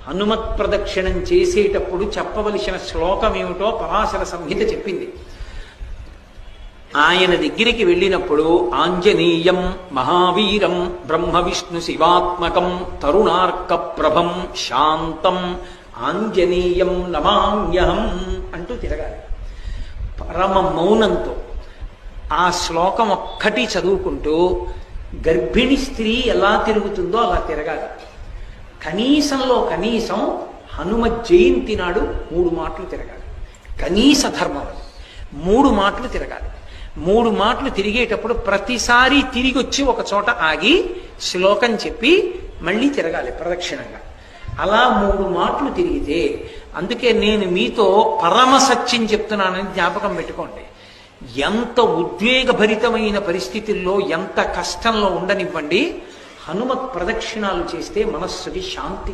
హనుమత్ ప్రదక్షిణం చేసేటప్పుడు చెప్పవలసిన శ్లోకం ఏమిటో పరాశర సంహిత చెప్పింది. ఆయన దగ్గరికి వెళ్ళినప్పుడు ఆంజనేయం మహావీరం బ్రహ్మ విష్ణు శివాత్మకం తరుణార్క ప్రభం శాంతం ఆంజనేయం నమామ్యహం అంటూ తిరగాలి పరమ మౌనంతో. ఆ శ్లోకం ఒక్కటి చదువుకుంటూ గర్భిణి స్త్రీ ఎలా తిరుగుతుందో అలా తిరగాలి. కనీసంలో కనీసం హనుమ జయంతి నాడు 3 మాటలు తిరగాలి. కనీస ధర్మం 3 మాటలు తిరగాలి. 3 మాటలు తిరిగేటప్పుడు ప్రతిసారి తిరిగి వచ్చి ఒక చోట ఆగి శ్లోకం చెప్పి మళ్ళీ తిరగాలి ప్రదక్షిణంగా. అలా 3 మాటలు తిరిగితే, అందుకే నేను మీతో పరమ సత్యం చెప్తున్నానని జ్ఞాపకం పెట్టుకోండి. ఎంత ఉద్వేగభరితమైన పరిస్థితుల్లో, ఎంత కష్టంలో ఉండనివ్వండి, హనుమత్ ప్రదక్షిణాలు చేస్తే మనస్సుకి శాంతి